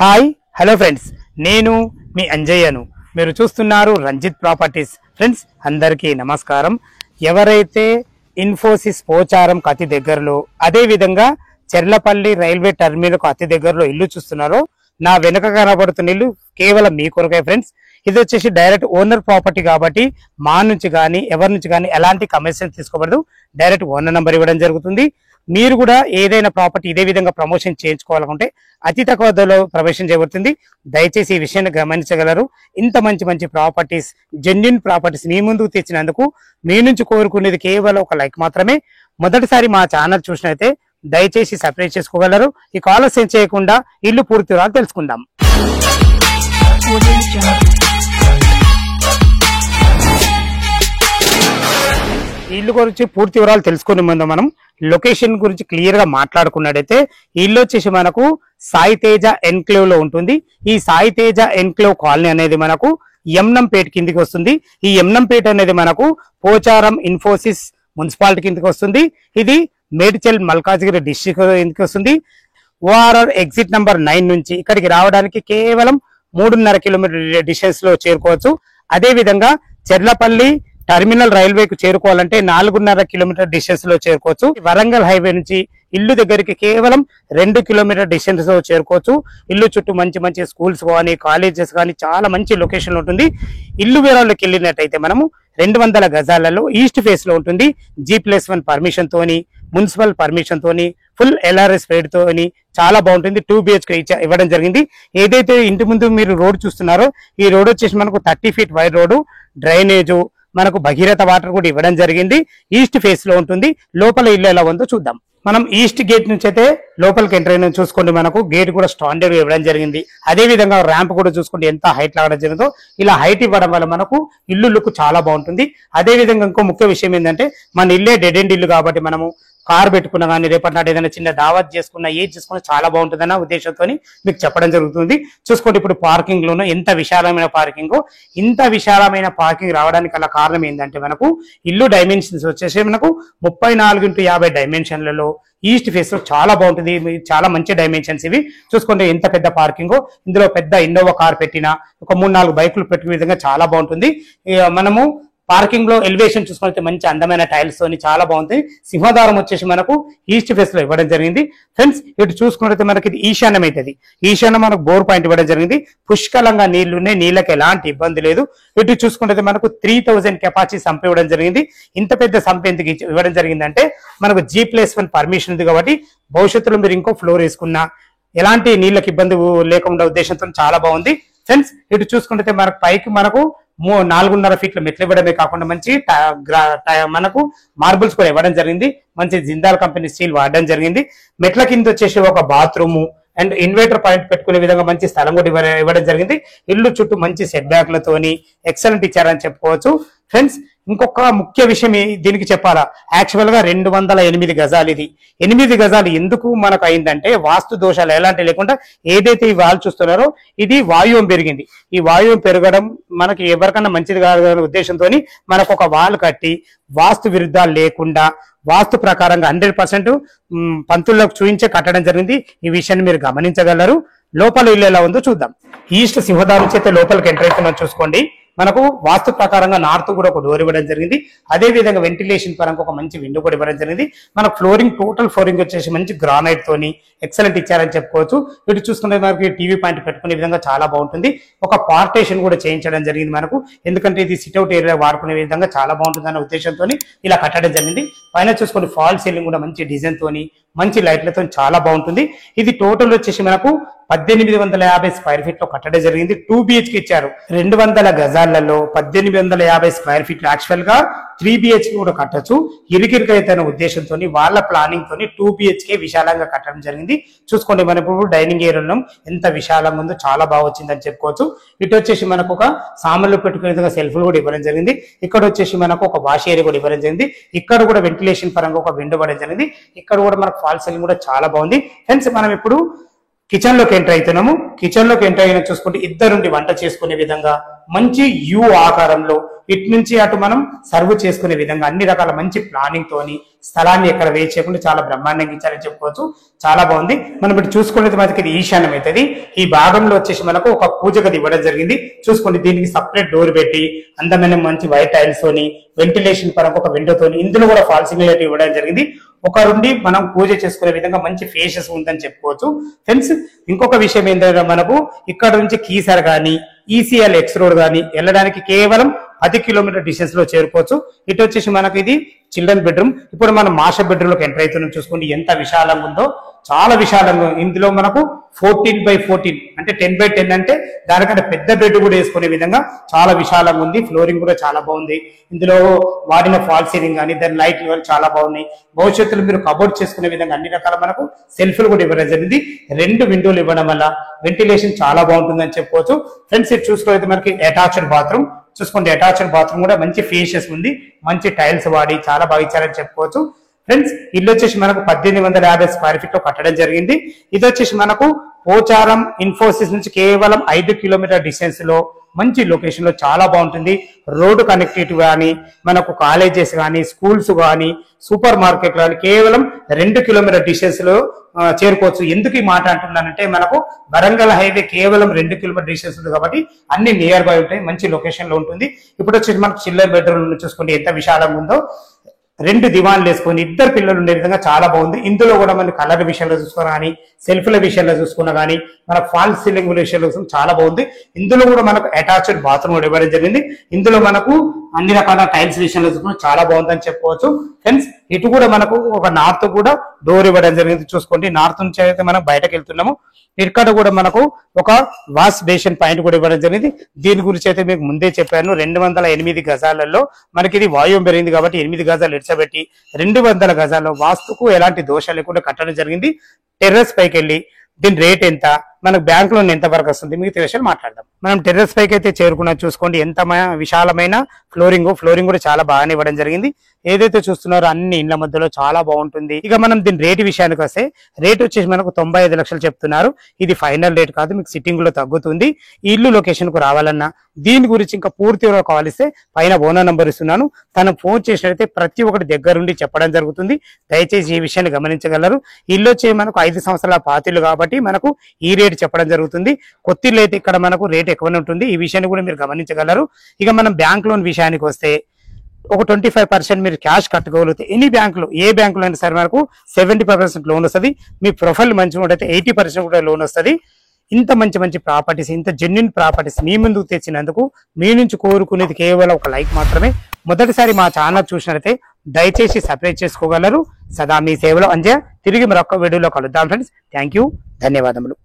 Hi hello friends, నేను మీ అంజయ్యను. మీరు చూస్తున్నారు రంజిత్ ప్రాపర్టీస్. ఫ్రెండ్స్ అందరికీ నమస్కారం. ఎవరైతే ఇన్ఫోసిస్ పోచారంకు అతి దగ్గరలో, అదేవిధంగా చెర్లపల్లి రైల్వే టర్మినల్కు అతి దగ్గరలో ఇల్లు చూస్తున్నారో, నా వెనుక కనబడుతున్న ఇల్లు కేవలం మీ కొరకే ఫ్రెండ్స్. ఇది వచ్చేసి డైరెక్ట్ ఓనర్ ప్రాపర్టీ కాబట్టి మా నుంచి కానీ ఎవరి నుంచి కానీ ఎలాంటి కమిషన్ తీసుకోబడదు. డైరెక్ట్ ఓనర్ నెంబర్ ఇవ్వడం జరుగుతుంది. మీరు కూడా ఏదైనా ప్రాపర్టీ ఇదే విధంగా ప్రమోషన్ చేయించుకోవాలనుకుంటే అతి తక్కువ ధరలో ప్రమోషన్ చేయబడుతుంది. దయచేసి ఈ విషయాన్ని గమనించగలరు. ఇంత మంచి మంచి ప్రాపర్టీస్, జెన్యూన్ ప్రాపర్టీస్ మీ ముందుకు తెచ్చినందుకు మీ నుంచి కోరుకునేది కేవలం ఒక లైక్ మాత్రమే. మొదటిసారి మా ఛానల్ చూసినైతే దయచేసి సబ్స్క్రైబ్ చేసుకోగలరు. ఈ ఆలస్యం చేయకుండా ఇల్లు పూర్తి వివరాలు తెలుసుకుందాం. ఇల్లు గురించి పూర్తి వివరాలు తెలుసుకునే ముందు మనం లొకేషన్ గురించి క్లియర్ గా మాట్లాడుకున్నట్టయితే, ఇల్లు వచ్చేసి మనకు సాయి తేజ ఎన్క్లేవ్ లో ఉంటుంది. ఈ సాయి తేజ ఎన్క్లేవ్ కాలనీ అనేది మనకు యమ్నంపేట కిందికి వస్తుంది. ఈ యమ్నంపేట అనేది మనకు పోచారం ఇన్ఫోసిస్ మున్సిపాలిటీ కిందికి వస్తుంది. ఇది మేడ్చల్ మల్కాజ్గిరి డిస్ట్రిక్ట్ కిందికి వస్తుంది. ఓఆర్ఆర్ ఎగ్జిట్ నంబర్ 9 నుంచి ఇక్కడికి రావడానికి కేవలం 3.5 కిలోమీటర్ డిస్టెన్స్ లో చేరుకోవచ్చు. అదే విధంగా చెర్లపల్లి టర్మినల్ రైల్వేకు చేరుకోవాలంటే 4.5 కిలోమీటర్ డిస్టెన్స్ లో చేరుకోవచ్చు. వరంగల్ హైవే నుంచి ఇల్లు దగ్గరికి కేవలం 2 కిలోమీటర్ డిస్టెన్స్ లో చేరుకోవచ్చు. ఇల్లు చుట్టూ మంచి మంచి స్కూల్స్ కానీ కాలేజెస్ కానీ చాలా మంచి లొకేషన్ ఉంటుంది. ఇల్లు వివరాల్లోకి వెళ్ళినట్టయితే మనము 200 గజాలలో ఈస్ట్ ఫేస్ లో ఉంటుంది. G+1 పర్మిషన్ తోని, మున్సిపల్ పర్మిషన్ తోని, ఫుల్ LRS రేట్ తోని చాలా బాగుంటుంది. 2 BHK ఇవ్వడం జరిగింది. ఏదైతే ఇంటి ముందు మీరు రోడ్ చూస్తున్నారో, ఈ రోడ్ వచ్చేసి మనకు 30 ఫీట్ వైడ్ రోడ్, డ్రైనేజు, మనకు భగీరథ వాటర్ కూడా ఇవ్వడం జరిగింది. ఈస్ట్ ఫేస్ లో ఉంటుంది. లోపల ఇల్లు ఎలా ఉందో చూద్దాం. మనం ఈస్ట్ గేట్ నుంచి అయితే లోపలికి ఎంటర్ అయిన చూసుకోండి. మనకు గేట్ కూడా స్టాండర్డ్ ఇవ్వడం జరిగింది. అదే విధంగా ర్యాంప్ కూడా చూసుకోండి ఎంత హైట్ లాగడం జరిగిందో. ఇలా హైట్ ఇవ్వడం వల్ల మనకు ఇల్లు లుక్ చాలా బాగుంటుంది. అదే విధంగా ఇంకో ముఖ్య విషయం ఏంటంటే, మన ఇల్లే డెడ్ ఎండ్ ఇల్లు కాబట్టి మనము కార్ పెట్టుకున్నా కానీ, రేపటి నాటి ఏదైనా చిన్న దావత్ చేసుకున్నా, ఏది చేసుకున్నా చాలా బాగుంటుందన్న ఉద్దేశంతో మీకు చెప్పడం జరుగుతుంది. చూసుకోండి, ఇప్పుడు పార్కింగ్ లోనూ ఎంత విశాలమైన పార్కింగ్. ఇంత విశాలమైన పార్కింగ్ రావడానికి గల కారణం ఏంటంటే, మనకు ఇల్లు డైమెన్షన్స్ వచ్చేసి మనకు 34x50 డైమెన్షన్లలో ఈస్ట్ ఫేస్ లో చాలా బాగుంటుంది. చాలా మంచి డైమెన్షన్స్ ఇవి. చూసుకోండి ఎంత పెద్ద పార్కింగ్. ఇందులో పెద్ద ఇన్నోవా కార్ పెట్టినా, ఒక 3-4 బైకులు పెట్టిన విధంగా చాలా బాగుంటుంది. మనము పార్కింగ్ లో ఎలివేషన్ చూసుకుంటే మంచి అందమైన టైల్స్ తోని చాలా బాగుంది. సింహద్వారం వచ్చేసి మనకు ఈస్ట్ ఫేస్ లో ఇవ్వడం జరిగింది. ఫ్రెండ్స్ ఇటు చూసుకున్నట్లయితే మనకి ఇది ఈశాన్యం అవుతుంది. ఈశాన్యం మనకు బోర్ పాయింట్ ఇవ్వడం జరిగింది. పుష్కలంగా నీళ్లు ఉన్నాయి, నీళ్ళకి ఎలాంటి ఇబ్బంది లేదు. ఇటు చూసుకుంటే మనకు 3000 కెపాసిటీ సంప్ ఇవ్వడం జరిగింది. ఇంత పెద్ద సంప్ ఎందుకు ఇవ్వడం జరిగిందంటే, మనకు G+1 పర్మిషన్ ఉంది కాబట్టి భవిష్యత్తులో మీరు ఇంకో ఫ్లోర్ వేసుకున్నా ఎలాంటి నీళ్ళకి ఇబ్బంది లేకుండా ఉద్దేశంతో చాలా బాగుంది. ఫ్రెండ్స్ ఇటు చూసుకుంటే మనకు పైకి మనకు 4.5 ఫీట్ల మెట్లు ఇవ్వడమే కాకుండా మంచి మనకు మార్బుల్స్ కూడా ఇవ్వడం జరిగింది. మంచి జిందాల్ కంపెనీ స్టీల్ వాడడం జరిగింది. మెట్ల కింద వచ్చేసి ఒక బాత్రూము అండ్ ఇన్వర్టర్ పాయింట్ పెట్టుకునే విధంగా మంచి స్థలం కూడా ఇవ్వడం జరిగింది. ఇల్లు చుట్టూ మంచి సెట్ బ్యాక్లతోని ఎక్సలెంట్ ఇచ్చారని చెప్పుకోవచ్చు. ఫ్రెండ్స్ ఇంకొక ముఖ్య విషయం దీనికి చెప్పాలా, యాక్చువల్ గా 208 గజాలు. ఇది 8 గజాలు ఎందుకు మనకు అయిందంటే, వాస్తు దోషాలు ఎలాంటి లేకుండా ఏదైతే ఈ వాల్ చూస్తున్నారో ఇది వాయువం పెరిగింది. ఈ వాయువం పెరగడం మనకి ఎవరికన్నా మంచిది కాదనే ఉద్దేశంతో మనకు ఒక వాల్ కట్టి వాస్తు విరుద్ధాలు లేకుండా వాస్తు ప్రకారంగా 100% పంతుల్లోకి చూయించే కట్టడం జరిగింది. ఈ విషయాన్ని మీరు గమనించగలరు. లోపల ఇల్లు ఎలా ఉందో చూద్దాం. ఈస్ట్ సింహద్వారం చేత లోపలికి ఎంటర్ అవుతున్నాం. చూసుకోండి, మనకు వాస్తు ప్రకారంగా నార్త్ కూడా ఒక డోర్ ఇవ్వడం జరిగింది. అదే విధంగా వెంటిలేషన్ పరంగా ఒక మంచి విండో కూడా ఇవ్వడం జరిగింది. మనకు ఫ్లోరింగ్ టోటల్ ఫ్లోరింగ్ వచ్చేసి మంచి గ్రానైట్ తోని ఎక్సలెంట్ ఇచ్చారని చెప్పుకోవచ్చు. ఇటు చూసుకుంటే మనకి టీవీ పాయింట్ పెట్టుకునే విధంగా చాలా బాగుంటుంది. ఒక పార్టేషన్ కూడా చేయించడం జరిగింది మనకు, ఎందుకంటే ఇది సిట్అవుట్ ఏరియా వాడుకునే విధంగా చాలా బాగుంటుంది అన్న ఉద్దేశంతో ఇలా కట్టడం జరిగింది. పైన చూసుకొని ఫాల్ సీలింగ్ కూడా మంచి డిజైన్ తోని మంచి లైట్లతో చాలా బాగుంటుంది. ఇది టోటల్ వచ్చేసి మనకు 1850 స్క్వేర్ ఫీట్ లో కట్టడం జరిగింది. 2 BHK ఇచ్చారు. 200 గజాలలో 1850 స్క్వేర్ ఫీట్ యాక్చువల్ గా 3 BHK కూడా కట్టచ్చు. ఇరుకిరికైతే ఉద్దేశంతో వాళ్ళ ప్లానింగ్ తోని 2 BHK విశాలంగా కట్టడం జరిగింది. చూసుకోండి, మన ఇప్పుడు డైనింగ్ ఏరియాలో ఎంత విశాలంగా ఉందో చాలా బాగా వచ్చిందని చెప్పుకోవచ్చు. ఇటు వచ్చేసి మనకు ఒక సామాన్లు పెట్టుకునే విధంగా సెల్ఫ్లు కూడా ఇవ్వడం జరిగింది. ఇక్కడ వచ్చేసి మనకు ఒక వాష్ ఏరియా కూడా ఇవ్వడం జరిగింది. ఇక్కడ కూడా వెంటిలేషన్ పరంగా ఒక విండో ఇవ్వడం జరిగింది. ఇక్కడ కూడా మనకు ఫాల్ సీలింగ్ కూడా చాలా బాగుంది. ఫ్రెండ్స్ మనం ఇప్పుడు కిచెన్ లోకి ఎంటర్ అవుతున్నాము. కిచెన్ లోకి ఎంటర్ అయినా చూసుకుంటే ఇద్దరుండి వంట చేసుకునే విధంగా మంచి యూ ఆకారంలో ఇటు నుంచి అటు మనం సర్వ్ చేసుకునే విధంగా అన్ని రకాల మంచి ప్లానింగ్ తోని స్థలాన్ని ఎక్కడ వేస్ట్ చేయకుండా చాలా బ్రహ్మాండంగా ఇచ్చారని చెప్పుకోవచ్చు. చాలా బాగుంది. మనం ఇప్పుడు చూసుకునేది మనకి ఇది ఈశాన్యం అవుతుంది. ఈ భాగంలో వచ్చేసి మనకు ఒక పూజ గది ఇవ్వడం జరిగింది. చూసుకోండి, దీనికి సపరేట్ డోర్ పెట్టి అందమైన మంచి వైట్ టైల్స్ తోని వెంటిలేషన్ పరంగా ఒక విండో తోని ఇందులో కూడా ఫాల్సింగ్ లైట్ ఇవ్వడం జరిగింది. ఒక నుండి మనం పూజ చేసుకునే విధంగా మంచి ఫేషస్ ఉందని చెప్పుకోవచ్చు. ఫ్రెండ్స్, ఇంకొక విషయం ఏంటంటే మనకు ఇక్కడ నుంచి కీసర్ కానీ ఈసీఎల్ ఎక్స్ రోడ్ కానీ వెళ్ళడానికి కేవలం 10 కిలోమీటర్ డిస్టెన్స్ లో చేరుకోవచ్చు. ఇటు వచ్చేసి మనకు ఇది చిల్డ్రన్ బెడ్రూమ్. ఇప్పుడు మనం మాస్టర్ బెడ్రూమ్ లోకి ఎంటర్ అవుతున్నాం. చూసుకోండి ఎంత విశాలంగా ఉందో, చాలా విశాలంగా. ఇందులో మనకు 14x14 అంటే 10x10 అంటే దానికంటే పెద్ద బెడ్ కూడా వేసుకునే విధంగా చాలా విశాలంగా ఉంది. ఫ్లోరింగ్ కూడా చాలా బాగుంది. ఇందులో వాడిన ఫాల్ సీలింగ్ కానీ దాని లైట్లు కానీ చాలా బాగున్నాయి. భవిష్యత్తులో మీరు కబోర్డ్ చేసుకునే విధంగా అన్ని రకాల మనకు సెల్ఫ్లు కూడా ఇవ్వడం జరిగింది. 2 విండోలు ఇవ్వడం వల్ల వెంటిలేషన్ చాలా బాగుంటుందని చెప్పుకోవచ్చు. ఫ్రెండ్స్, ఇది చూసుకోవైతే మనకి అటాచ్డ్ బాత్రూమ్. చూసుకోండి, అటాచ్డ్ బాత్రూమ్ కూడా మంచి ఫేషియస్ ఉంది. మంచి టైల్స్ వాడి చాలా బాగా ఇచ్చారని చెప్పుకోవచ్చు. ఫ్రెండ్స్, ఇల్లు వచ్చేసి మనకు 1850 స్క్వేర్ ఫీట్ లో కట్టడం జరిగింది. ఇది వచ్చేసి మనకు పోచారం ఇన్ఫోసిస్ నుంచి కేవలం 5 కిలోమీటర్ డిస్టెన్స్ లో మంచి లొకేషన్ లో చాలా బాగుంటుంది. రోడ్డు కనెక్టివిటీ కానీ మనకు కాలేజెస్ కానీ స్కూల్స్ కానీ సూపర్ మార్కెట్ కానీ కేవలం 2 కిలోమీటర్ డిస్టెన్స్ లో చేరుకోవచ్చు. ఎందుకు ఈ మాట అంటున్నానంటే మనకు వరంగల్ హైవే కేవలం 2 కిలోమీటర్ డిస్టెన్స్ ఉంది కాబట్టి అన్ని నియర్ బై ఉంటాయి. మంచి లొకేషన్ లో ఉంటుంది. ఇప్పుడు వచ్చేసి మనకు చిల్డ్రన్ బెడ్రూమ్ చూసుకోండి ఎంత విశాలంగా ఉందో. 2 దివాన్లు వేసుకొని 2 పిల్లలు ఉండే విధంగా చాలా బాగుంది. ఇందులో కూడా మన కలర్ విషయంలో చూసుకున్నా కానీ సెల్ఫ్ల విషయంలో చూసుకున్నా కానీ మన ఫాల్ సీలింగ్ విషయంలో చాలా బాగుంది. ఇందులో కూడా మనకు అటాచ్డ్ బాత్రూమ్ కూడా ఇవ్వడం జరిగింది. ఇందులో మనకు అన్ని రకాల టైల్స్ విషయంలో చూసుకున్నా చాలా బాగుందని చెప్పుకోవచ్చు. ఫ్రెండ్స్, ఇటు కూడా మనకు ఒక నార్త్ కూడా డోర్ ఇవ్వడం జరిగింది. చూసుకోండి, నార్త్ నుంచి అయితే మనం బయటకు వెళ్తున్నాము. ఇక్కడ కూడా మనకు ఒక వాష్ బేసిన్ పాయింట్ కూడా ఇవ్వడం జరిగింది. దీని గురించి అయితే మీకు ముందే చెప్పాను. 208 గజాలలో మనకి ఇది వాయువు పెరిగింది కాబట్టి 8 గజాలు ఇడ్చబెట్టి 200 గజాల్లో వాస్తుకు ఎలాంటి దోషాలు లేకుండా కట్టడం జరిగింది. టెర్రస్ పైకి వెళ్ళి దీని రేట్ ఎంత, మనకు బ్యాంక్ లోన్ ఎంత వరకు వస్తుంది, మిగతా విషయాలు మాట్లాడదాం. మనం టెర్రస్ పైకి అయితే చేరుకున్నా. చూసుకోండి ఎంత విశాలమైన ఫ్లోరింగ్ కూడా చాలా బాగానే ఇవ్వడం జరిగింది. ఏదైతే చూస్తున్నారో అన్ని ఇండ్ల మధ్యలో చాలా బాగుంటుంది. ఇక మనం దీని రేటు విషయానికి వస్తే రేట్ వచ్చేసి మనకు 95 లక్షలు చెప్తున్నారు. ఇది ఫైనల్ రేట్ కాదు, మీకు సిట్టింగ్ లో తగ్గుతుంది. ఈ ఇల్లు లొకేషన్ కు రావాలన్నా దీని గురించి ఇంకా పూర్తిగా కావాలిస్తే పైన ఓనర్ నంబర్ ఇస్తున్నాను. తను ఫోన్ చేసినట్లయితే ప్రతి ఒక్కటి దగ్గరుండి చెప్పడం జరుగుతుంది. దయచేసి ఈ విషయాన్ని గమనించగలరు. ఇల్లు వచ్చే మనకు 5 సంవత్సరాల పాతిళ్ళు కాబట్టి మనకు ఈ రేట్ చెప్పడం జరుగుతుంది. కొత్తిల్లు అయితే ఇక్కడ మనకు రేట్ ఎక్కువనే ఉంటుంది. ఈ విషయాన్ని కూడా మీరు గమనించగలరు. ఇక మనం బ్యాంక్ లోన్ విషయానికి వస్తే ఒక 25% మీరు క్యాష్ కట్టుకోగలిగితే ఎనీ బ్యాంకులో ఏ బ్యాంకులో అయినా సరే మనకు 75% లోన్ వస్తుంది. మీ ప్రొఫైల్ మంచిగా ఉంటే 80% కూడా లోన్ వస్తుంది. ఇంత మంచి ప్రాపర్టీస్, ఇంత జెన్యున్ ప్రాపర్టీస్ మీ ముందుకు తెచ్చినందుకు మీ నుంచి కోరుకునేది కేవలం ఒక లైక్ మాత్రమే. మొదటిసారి మా ఛానల్ చూసినట్లయితే దయచేసి సబ్స్క్రైబ్ చేసుకోగలరు. సదా మీ సేవలో అంజయ్. తిరిగి మరొక వీడియోలో కలుద్దాం ఫ్రెండ్స్. థ్యాంక్ యూ, ధన్యవాదములు.